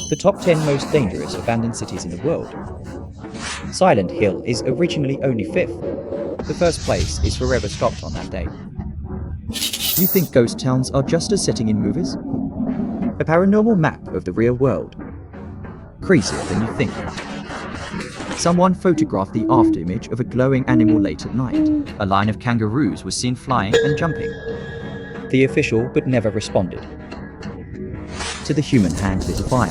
the top 10 most dangerous abandoned cities in the world. Silent Hill is originally only 5th. The first place is forever stopped on that day. You think ghost towns are just a setting in movies? A paranormal map of the real world. Crazier than you think. Someone photographed the afterimage of a glowing animal late at night. A line of kangaroos was seen flying and jumping. The official but never responded to the human hand lit a fire.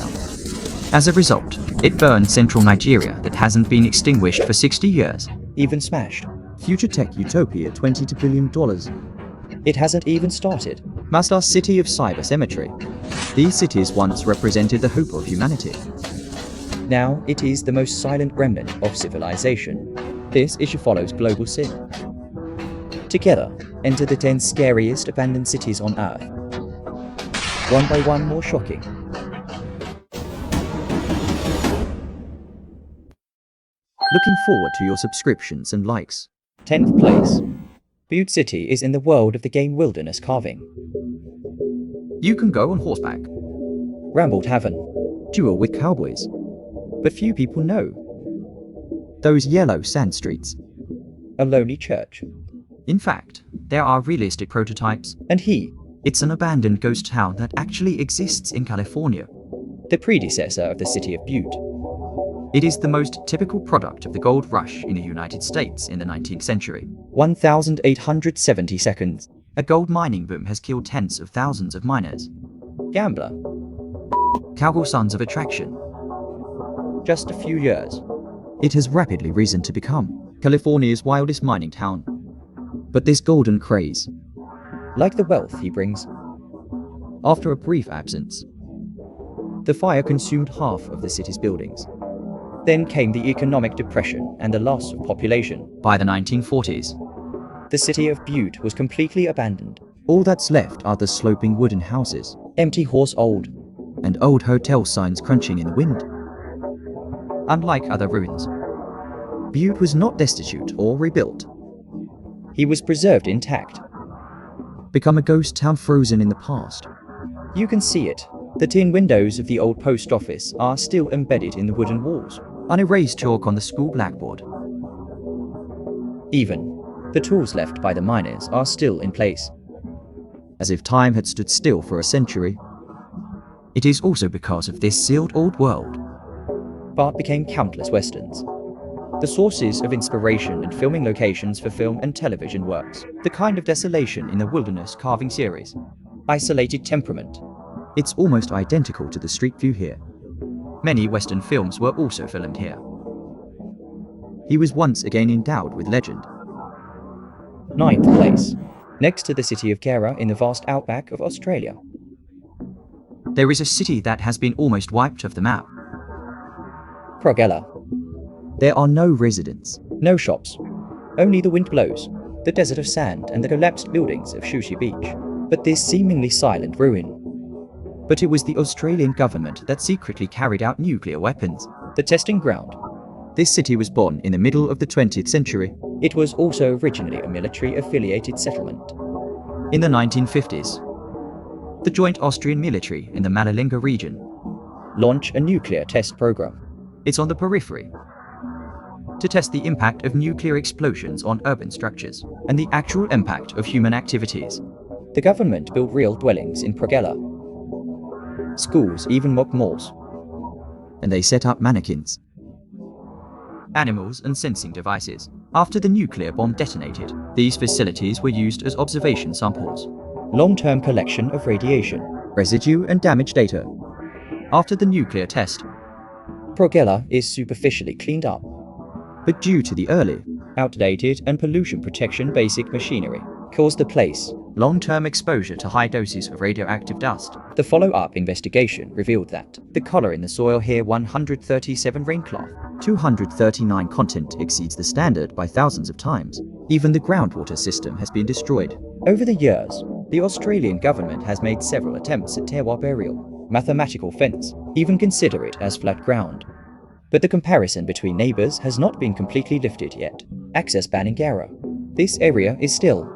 As a result, it burned central Nigeria that hasn't been extinguished for 60 years. Even smashed. Future tech utopia $22 billion. It hasn't even started. Masdar City of Cyber Cemetery. These cities once represented the hope of humanity. Now it is the most silent remnant of civilization. This issue follows global sin. Together, enter the 10 scariest abandoned cities on Earth. One by one more shocking. Looking forward to your subscriptions and likes. 10th place. Butte City is in the world of the game wilderness carving. You can go on horseback. Ramble Tavern. Duel with cowboys. But few people know. Those yellow sand streets. A lonely church. In fact, there are realistic prototypes. And it's an abandoned ghost town that actually exists in California. The predecessor of the city of Butte. It is the most typical product of the gold rush in the United States in the 19th century. 1,870 seconds. A gold mining boom has killed tens of thousands of miners. Gambler. Cowboy sons of attraction. Just a few years, it has rapidly risen to become California's wildest mining town. But this golden craze, like the wealth he brings, after a brief absence, the fire consumed half of the city's buildings. Then came the economic depression and the loss of population. By the 1940s, the city of Butte was completely abandoned. All that's left are the sloping wooden houses, empty horse old, and old hotel signs crunching in the wind. Unlike other ruins, Butte was not destitute or rebuilt. He was preserved intact. Become a ghost town frozen in the past. You can see it. The tin windows of the old post office are still embedded in the wooden walls. Unerased chalk on the school blackboard. Even the tools left by the miners are still in place. As if time had stood still for a century. It is also because of this sealed old world Bart became countless westerns. The sources of inspiration and filming locations for film and television works. The kind of desolation in the wilderness carving series. Isolated temperament. It's almost identical to the street view here. Many Western films were also filmed here. He was once again endowed with legend. 9th place. Next to the city of Gera in the vast outback of Australia. There is a city that has been almost wiped off the map. Progella. There are no residents, no shops. Only the wind blows, the desert of sand and the collapsed buildings of Shushi Beach. But this seemingly silent ruin. But it was the Australian government that secretly carried out nuclear weapons, the testing ground. This city was born in the middle of the 20th century. It was also originally a military-affiliated settlement. In the 1950s, the joint Austrian military in the Malalinga region launched a nuclear test program. It's on the periphery to test the impact of nuclear explosions on urban structures and the actual impact of human activities. The government built real dwellings in Progella. Schools, even mock malls. And they set up mannequins, animals and sensing devices. After the nuclear bomb detonated, these facilities were used as observation samples. Long-term collection of radiation, residue and damage data. After the nuclear test, Progella is superficially cleaned up. But due to the early, outdated and pollution protection basic machinery, caused the place long-term exposure to high doses of radioactive dust. The follow-up investigation revealed that the color in the soil here 137 raincloth, 239 content exceeds the standard by thousands of times. Even the groundwater system has been destroyed. Over the years, the Australian government has made several attempts at terroir burial, mathematical fence, even consider it as flat ground. But the comparison between neighbors has not been completely lifted yet. Access ban in Gera. This area is still.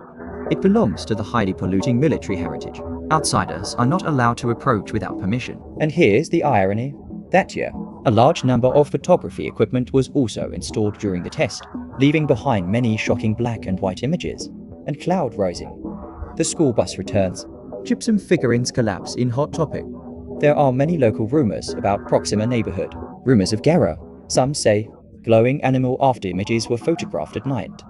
It belongs to the highly polluting military heritage. Outsiders are not allowed to approach without permission. And here's the irony. That year, a large number of photography equipment was also installed during the test, leaving behind many shocking black and white images, and cloud rising. The school bus returns. Gypsum figurines collapse in Hot Topic. There are many local rumors about Proxima neighborhood. Rumors of Gara. Some say glowing animal after images were photographed at night.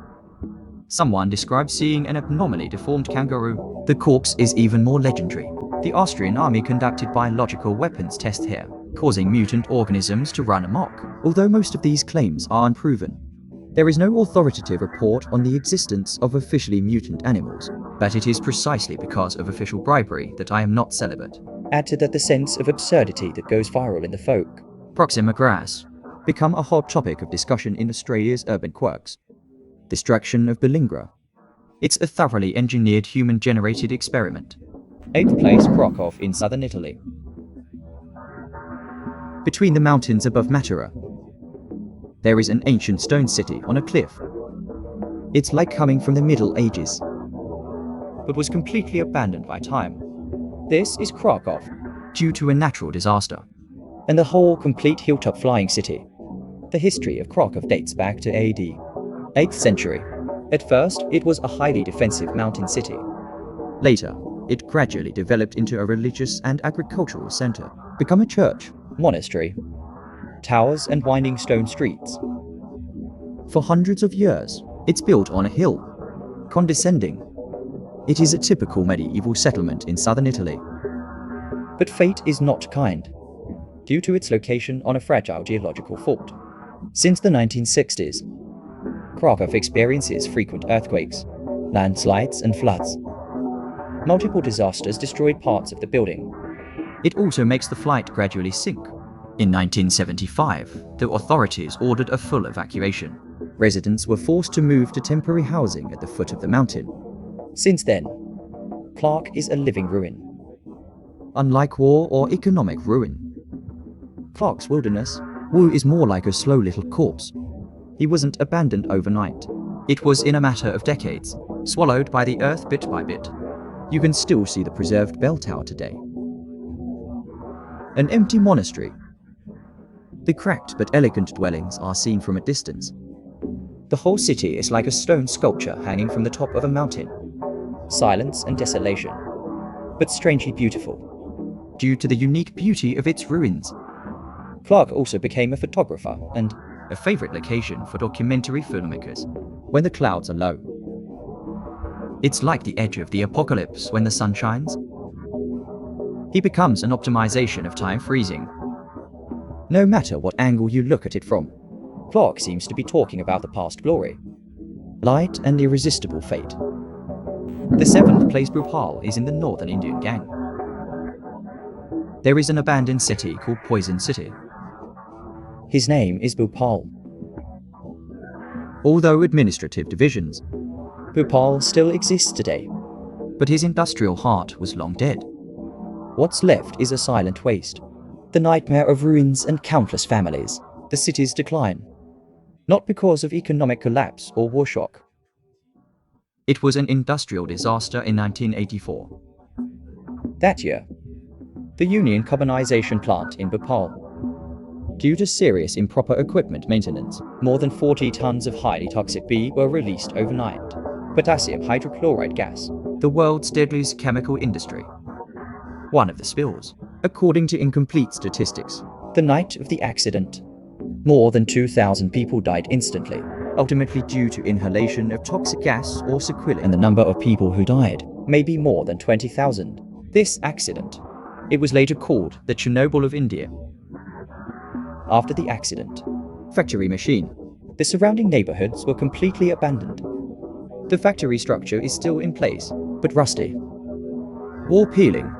Someone describes seeing an abnormally deformed kangaroo. The corpse is even more legendary. The Austrian army conducted biological weapons tests here, causing mutant organisms to run amok. Although most of these claims are unproven, there is no authoritative report on the existence of officially mutant animals, but it is precisely because of official bribery that I am not celibate. Add to that the sense of absurdity that goes viral in the folk. Proxima grass become a hot topic of discussion in Australia's urban quirks. Destruction of Bilingra. It's a thoroughly engineered human-generated experiment. 8th place, Krakow in southern Italy. Between the mountains above Matera, there is an ancient stone city on a cliff. It's like coming from the Middle Ages, but was completely abandoned by time. This is Krakow, due to a natural disaster, and the whole complete hilltop flying city. The history of Krakow dates back to AD 8th century. At first, it was a highly defensive mountain city. Later, it gradually developed into a religious and agricultural center, become a church, monastery, towers and winding stone streets. For hundreds of years, it's built on a hill, condescending. It is a typical medieval settlement in southern Italy. But fate is not kind, due to its location on a fragile geological fault. Since the 1960s, Krakow experiences frequent earthquakes, landslides and floods. Multiple disasters destroyed parts of the building. It also makes the flight gradually sink. In 1975, the authorities ordered a full evacuation. Residents were forced to move to temporary housing at the foot of the mountain. Since then, Clark is a living ruin. Unlike war or economic ruin, Clark's wilderness, Wu is more like a slow little corpse. He wasn't abandoned overnight. It was in a matter of decades, swallowed by the earth bit by bit. You can still see the preserved bell tower today. An empty monastery. The cracked but elegant dwellings are seen from a distance. The whole city is like a stone sculpture hanging from the top of a mountain. Silence and desolation, but strangely beautiful, due to the unique beauty of its ruins. Clark also became a photographer and a favorite location for documentary filmmakers. When the clouds are low, it's like the edge of the apocalypse when the sun shines. He becomes an optimization of time freezing. No matter what angle you look at it from, Clark seems to be talking about the past glory, light and irresistible fate. The 7th place Bhopal is in the northern Indian Gang. There is an abandoned city called Poison City. His name is Bhopal. Although administrative divisions, Bhopal still exists today, but his industrial heart was long dead. What's left is a silent waste, the nightmare of ruins and countless families. The city's decline, not because of economic collapse or war shock. It was an industrial disaster in 1984. That year, the Union carbonization plant in Bhopal. Due to serious improper equipment maintenance, more than 40 tons of highly toxic B were released overnight. Potassium hydrochloride gas, the world's deadliest chemical industry. One of the spills, according to incomplete statistics, the night of the accident, more than 2,000 people died instantly, ultimately due to inhalation of toxic gas or sequelae, and the number of people who died may be more than 20,000. This accident, it was later called the Chernobyl of India. After the accident, factory machine, the surrounding neighborhoods were completely abandoned. The factory structure is still in place, but rusty. Wall peeling.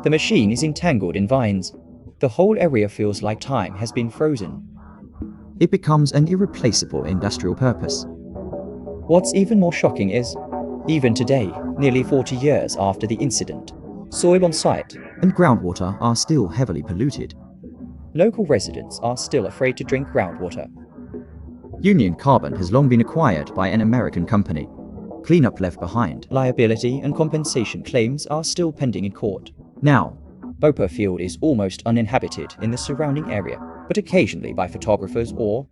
The machine is entangled in vines. The whole area feels like time has been frozen. It becomes an irreplaceable industrial purpose. What's even more shocking is, even today, nearly 40 years after the incident, soil on site and groundwater are still heavily polluted. Local residents are still afraid to drink groundwater. Union Carbon has long been acquired by an American company. Cleanup left behind, liability and compensation claims are still pending in court. Now, Bhopal field is almost uninhabited in the surrounding area, but occasionally by photographers or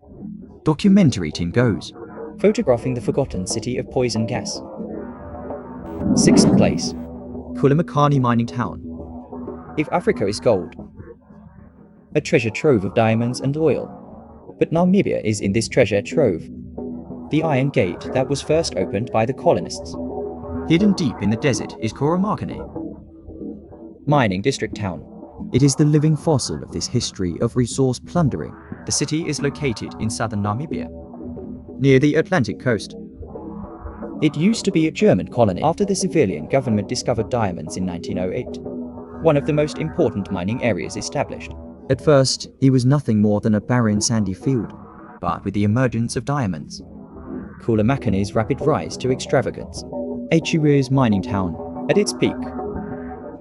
documentary team goes, photographing the forgotten city of poison gas. 6th place, Kulamakani mining town. If Africa is gold, a treasure trove of diamonds and oil, but Namibia is in this treasure trove. The iron gate that was first opened by the colonists. Hidden deep in the desert is Kulamakani mining district town. It is the living fossil of this history of resource plundering. The city is located in southern Namibia, near the Atlantic coast. It used to be a German colony after the civilian government discovered diamonds in 1908, one of the most important mining areas established. At first, it was nothing more than a barren sandy field, but with the emergence of diamonds, Kulamakani's rapid rise to extravagance, Echiwe's mining town, at its peak.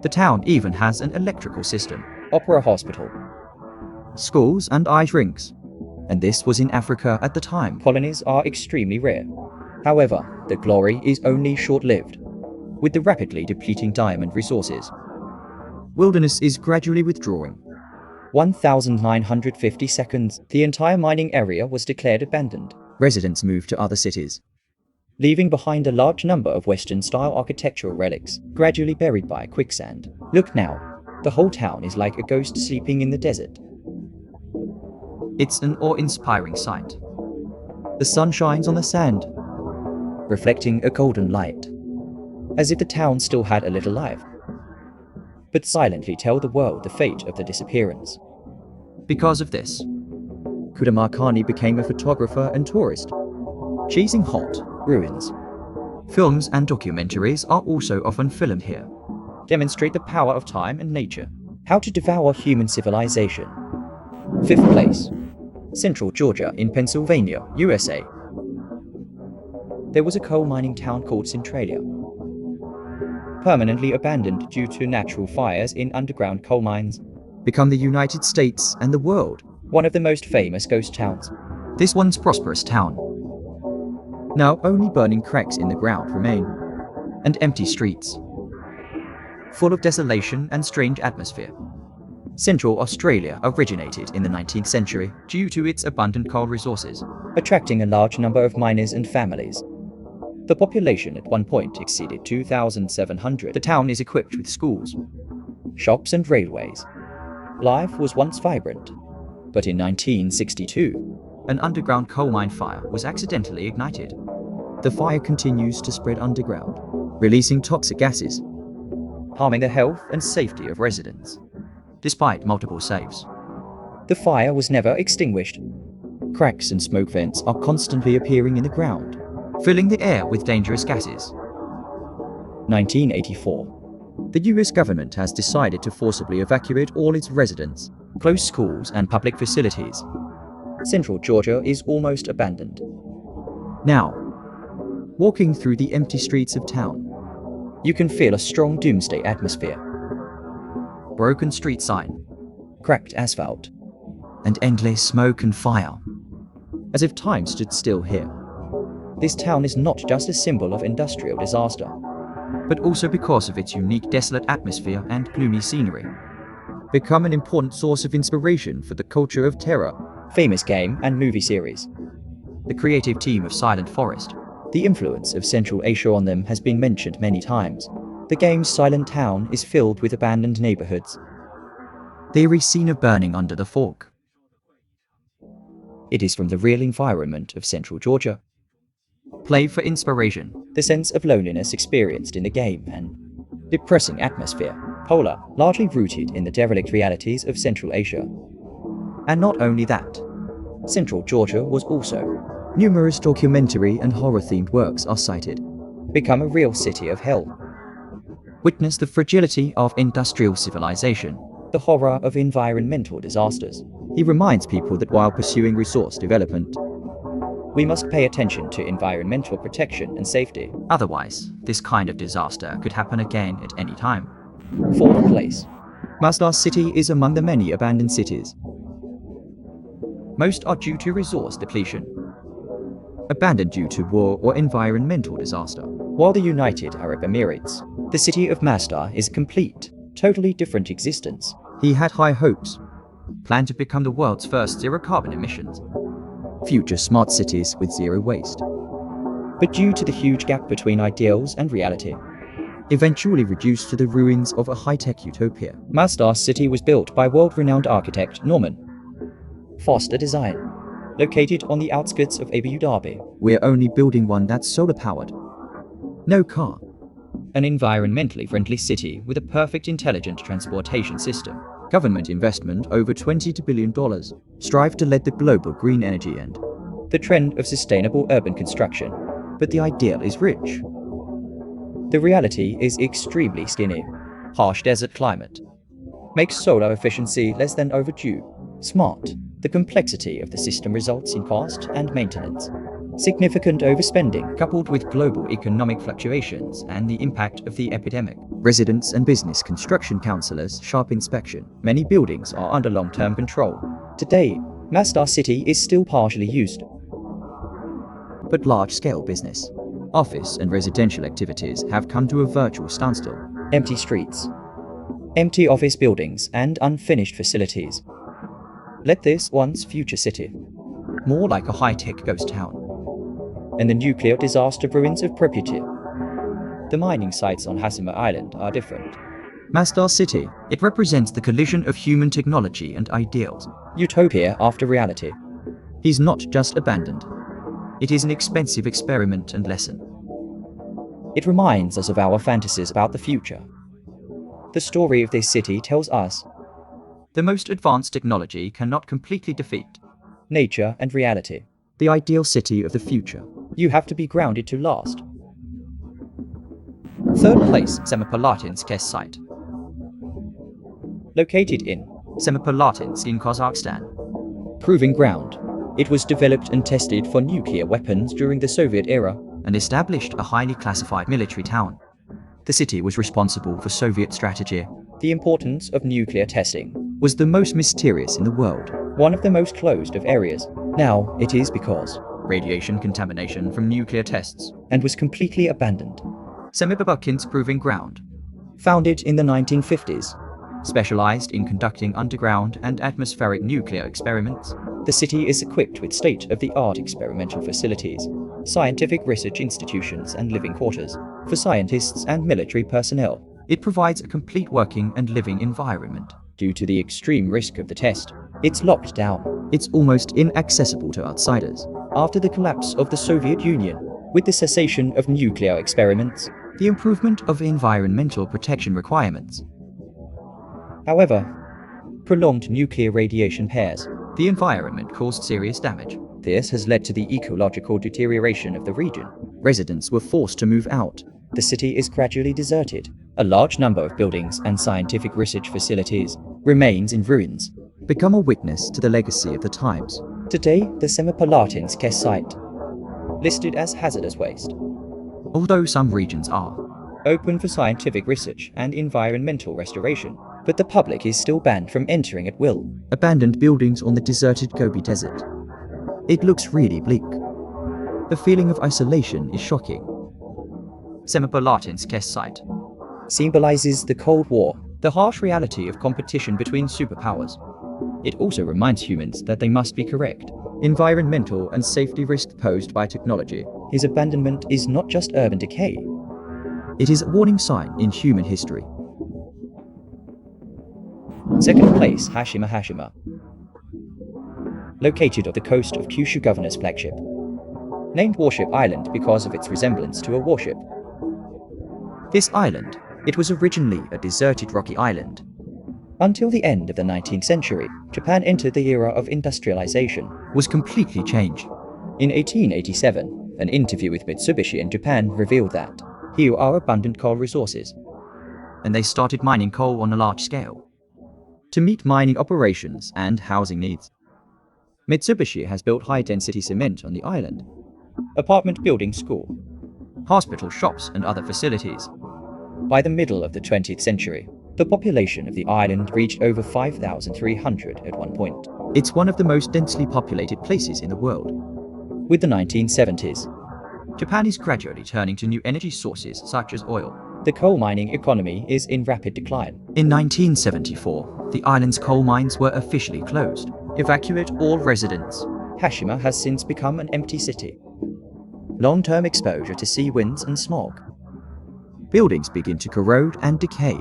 The town even has an electrical system, opera hospital, schools and ice rinks. And this was in Africa at the time. Colonies are extremely rare. However, the glory is only short-lived. With the rapidly depleting diamond resources, wilderness is gradually withdrawing. 1,950 seconds, the entire mining area was declared abandoned. Residents moved to other cities, leaving behind a large number of Western-style architectural relics, gradually buried by quicksand. Look now, the whole town is like a ghost sleeping in the desert. It's an awe-inspiring sight. The sun shines on the sand, reflecting a golden light, as if the town still had a little life, but silently tell the world the fate of the disappearance. Because of this, Kulamakani became a photographer and tourist, chasing hot ruins. Films and documentaries are also often filmed here, demonstrate the power of time and nature, how to devour human civilization. 5th place, Central Georgia in Pennsylvania, USA. There was a coal mining town called Centralia, permanently abandoned due to natural fires in underground coal mines, become the United States and the world one of the most famous ghost towns. This once prosperous town, now only burning cracks in the ground remain, and empty streets, full of desolation and strange atmosphere. Central Australia originated in the 19th century due to its abundant coal resources, attracting a large number of miners and families. The population at one point exceeded 2,700. The town is equipped with schools, shops and railways. Life was once vibrant, but in 1962, an underground coal mine fire was accidentally ignited. The fire continues to spread underground, releasing toxic gases, harming the health and safety of residents. Despite multiple saves, the fire was never extinguished. Cracks and smoke vents are constantly appearing in the ground, filling the air with dangerous gases. 1984. The US government has decided to forcibly evacuate all its residents, close schools and public facilities. Central Georgia is almost abandoned. Now, walking through the empty streets of town, you can feel a strong doomsday atmosphere. Broken street sign, cracked asphalt, and endless smoke and fire, as if time stood still here. This town is not just a symbol of industrial disaster, but also because of its unique desolate atmosphere and gloomy scenery, become an important source of inspiration for the culture of terror. Famous game and movie series. The creative team of Silent Forest. The influence of Central Asia on them has been mentioned many times. The game's Silent Town is filled with abandoned neighborhoods. The eerie scene of burning under the fork. It is from the real environment of Central Georgia. Play for inspiration. The sense of loneliness experienced in the game and depressing atmosphere. Polar, largely rooted in the derelict realities of Central Asia. And not only that, Central Georgia was also. Numerous documentary and horror-themed works are cited. Become a real city of hell. Witness the fragility of industrial civilization, the horror of environmental disasters. He reminds people that while pursuing resource development, we must pay attention to environmental protection and safety. Otherwise, this kind of disaster could happen again at any time. 4th place. Masdar City is among the many abandoned cities. Most are due to resource depletion, abandoned due to war or environmental disaster. While the United Arab Emirates, the city of Masdar is complete, totally different existence. He had high hopes, planned to become the world's first zero-carbon emissions, future smart cities with zero waste. But due to the huge gap between ideals and reality, eventually reduced to the ruins of a high-tech utopia, Masdar City was built by world-renowned architect Norman Foster Design, located on the outskirts of Abu Dhabi. We're only building one that's solar-powered. No car. An environmentally friendly city with a perfect intelligent transportation system. Government investment over $20 billion. Strive to lead the global green energy and the trend of sustainable urban construction. But the ideal is rich. The reality is extremely skinny. Harsh desert climate makes solar efficiency less than overdue. Smart. The complexity of the system results in cost and maintenance. Significant overspending coupled with global economic fluctuations and the impact of the epidemic. Residents and business construction councillors sharp inspection. Many buildings are under long-term control. Today, Masdar City is still partially used, but large-scale business, office and residential activities have come to a virtual standstill. Empty streets, empty office buildings and unfinished facilities. Let this once future city more like a high-tech ghost town. And the nuclear disaster ruins of Pripyat. The mining sites on Hashima Island are different. Masdar City, it represents the collision of human technology and ideals. Utopia after reality. He's not just abandoned. It is an expensive experiment and lesson. It reminds us of our fantasies about the future. The story of this city tells us the most advanced technology cannot completely defeat nature and reality. The ideal city of the future. You have to be grounded to last. Third place, Semipalatinsk site. Located in Semipalatinsk in Kazakhstan. Proving ground. It was developed and tested for nuclear weapons during the Soviet era and established a highly classified military town. The city was responsible for Soviet strategy. The importance of nuclear testing was the most mysterious in the world, one of the most closed of areas. Now it is because radiation contamination from nuclear tests and was completely abandoned. Semipalatinsk Proving Ground, founded in the 1950s, specialized in conducting underground and atmospheric nuclear experiments. The city is equipped with state-of-the-art experimental facilities, scientific research institutions and living quarters for scientists and military personnel. It provides a complete working and living environment. Due to the extreme risk of the test, it's locked down. It's almost inaccessible to outsiders. After the collapse of the Soviet Union, with the cessation of nuclear experiments, the improvement of environmental protection requirements. However, prolonged nuclear radiation pairs the environment caused serious damage. This has led to the ecological deterioration of the region. Residents were forced to move out. The city is gradually deserted. A large number of buildings and scientific research facilities remains in ruins, become a witness to the legacy of the times. Today, the Semipalatinsk site, listed as hazardous waste. Although some regions are open for scientific research and environmental restoration, but the public is still banned from entering at will. Abandoned buildings on the deserted Gobi Desert. It looks really bleak. The feeling of isolation is shocking. Semipalatinsk site symbolizes the Cold War, the harsh reality of competition between superpowers. It also reminds humans that they must be correct. Environmental and safety risks posed by technology. His abandonment is not just urban decay. It is a warning sign in human history. Second place, Hashima. Located off the coast of Kyushu Governor's flagship. Named Warship Island because of its resemblance to a warship. This island, it was originally a deserted rocky island. Until the end of the 19th century, Japan entered the era of industrialization, was completely changed. In 1887, an interview with Mitsubishi in Japan revealed that here are abundant coal resources, and they started mining coal on a large scale to meet mining operations and housing needs. Mitsubishi has built high-density cement on the island, apartment building, school, hospital, shops, and other facilities. By the middle of the 20th century, the population of the island reached over 5,300 at one point. It's one of the most densely populated places in the world. With the 1970s, Japan is gradually turning to new energy sources such as oil, The coal mining economy is in rapid decline. In 1974, the island's coal mines were officially closed. Evacuate all residents. Hashima has since become an empty city. Long-term exposure to sea winds and smog. Buildings begin to corrode and decay,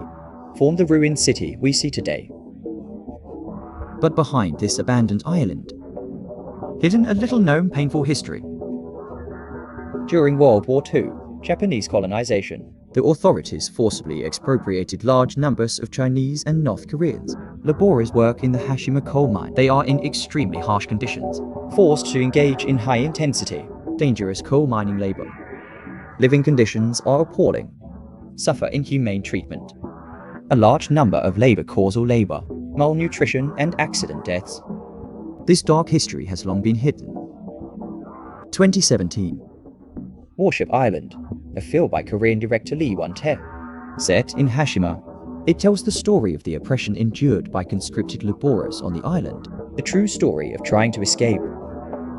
Form the ruined city we see today. but behind this abandoned island, hidden a little-known painful history. During World War II, Japanese colonization. The authorities forcibly expropriated large numbers of Chinese and North Koreans. Laborers work in the Hashima coal mine. They are in extremely harsh conditions, Forced to engage in high-intensity, dangerous coal mining labor. living conditions are appalling. Suffer inhumane treatment. A large number of labor-causal labor, malnutrition and accident deaths. This dark history has long been hidden. 2017. Warship Island, a film by Korean director Lee Won-tae. Set in Hashima, It tells the story of the oppression endured by conscripted laborers on the island. the true story of trying to escape.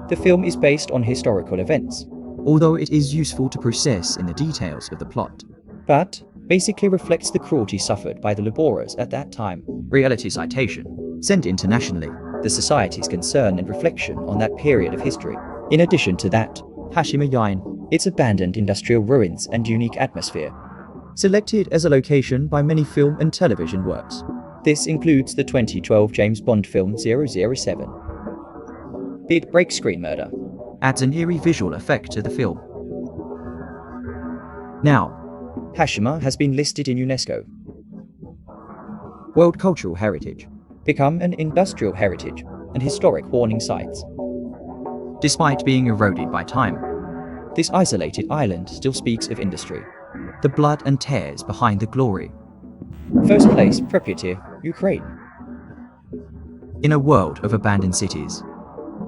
The film is based on historical events, Although it is useful to process in the details of the plot. but basically reflects the cruelty suffered by the laborers at that time. Reality citation. Sent internationally. The society's concern and reflection on that period of history. In addition to that, Hashima Yain. its abandoned industrial ruins and unique atmosphere. Selected as a location by many film and television works. This includes the 2012 James Bond film 007. Big break screen murder. Adds an eerie visual effect to the film. Now, Hashima has been listed in UNESCO. World Cultural Heritage. Become an industrial heritage and historic warning sites. Despite being eroded by time, This isolated island still speaks of industry. the blood and tears behind the glory. First place, Pripyat, Ukraine. In a world of abandoned cities,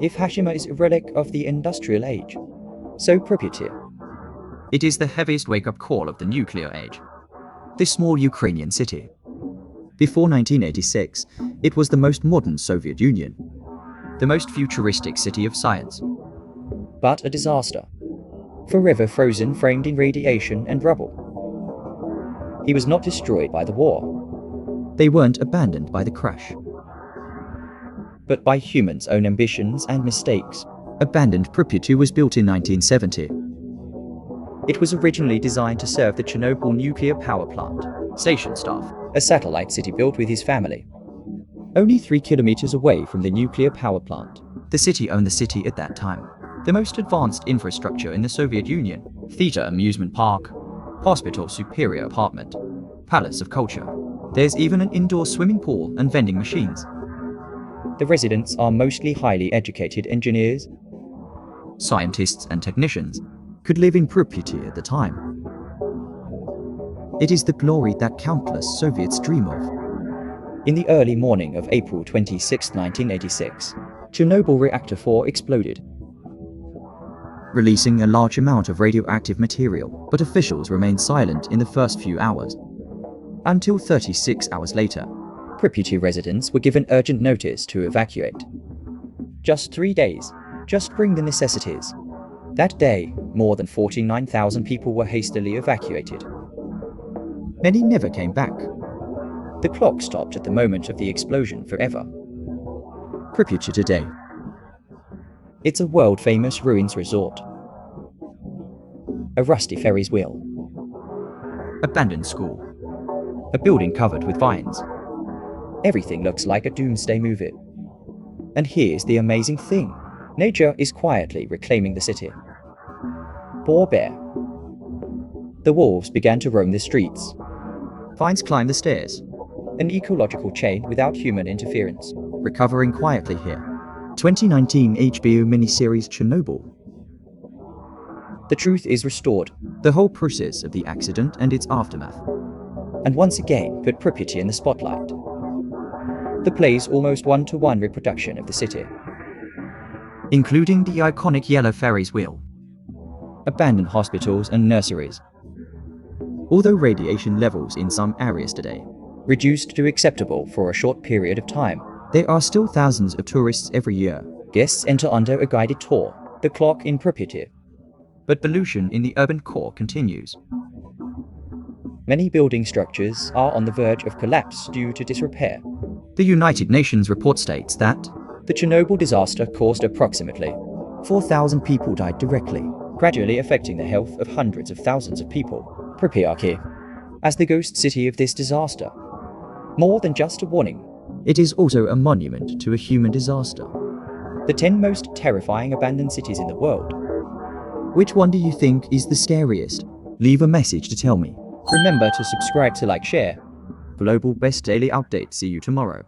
If Hashima is a relic of the industrial age, so Pripyat. it is the heaviest wake-up call of the nuclear age. This small Ukrainian city. Before 1986, it was the most modern Soviet Union, the most futuristic city of science. But a disaster. Forever frozen, framed in radiation and rubble. He was not destroyed by the war, They weren't abandoned by the crash. but by humans' own ambitions and mistakes. Abandoned Pripyat was built in 1970. It was originally designed to serve the Chernobyl nuclear power plant, Station staff. a satellite city built with his family. Only 3 kilometers away from the nuclear power plant. The city owned the city at that time. The most advanced infrastructure in the Soviet Union. Theater, amusement park, hospital, superior apartment, palace of culture. There's even an indoor swimming pool and vending machines. The residents are mostly highly educated engineers, Scientists and technicians could live in Pripyat at the time. It is the glory that countless Soviets dream of. In the early morning of April 26, 1986, Chernobyl Reactor 4 exploded. Releasing a large amount of radioactive material, but officials remained silent in the first few hours. Until 36 hours later, Pripyat residents were given urgent notice to evacuate. Just 3 days, just bring the necessities. That day, more than 49,000 people were hastily evacuated. many never came back. The clock stopped at the moment of the explosion forever. Pripyat today. It's a world-famous ruins resort. A rusty Ferris wheel. Abandoned school. A building covered with vines. Everything looks like a doomsday movie. And here's the amazing thing. Nature is quietly reclaiming the city. Poor bear. The wolves began to roam the streets. Vines climb the stairs. An ecological chain without human interference. Recovering quietly here. 2019 HBO miniseries Chernobyl. The truth is restored, The whole process of the accident and its aftermath. and once again put Pripyat in the spotlight. The play's almost one-to-one reproduction of the city. Including the iconic yellow Ferris wheel. Abandoned hospitals and nurseries. Although radiation levels in some areas today, Reduced to acceptable for a short period of time. there are still thousands of tourists every year. Guests enter under a guided tour. The clock in Pripyat. But pollution in the urban core continues. Many building structures are on the verge of collapse due to disrepair. The United Nations report states that The Chernobyl disaster caused approximately 4,000 people died directly, gradually affecting the health of hundreds of thousands of people. Pripyat as the ghost city of this disaster. More than just a warning, it is also a monument to a human disaster. the 10 most terrifying abandoned cities in the world. Which one do you think is the scariest? Leave a message to tell me. Remember to subscribe to like, share. Global Best Daily Update. See you tomorrow.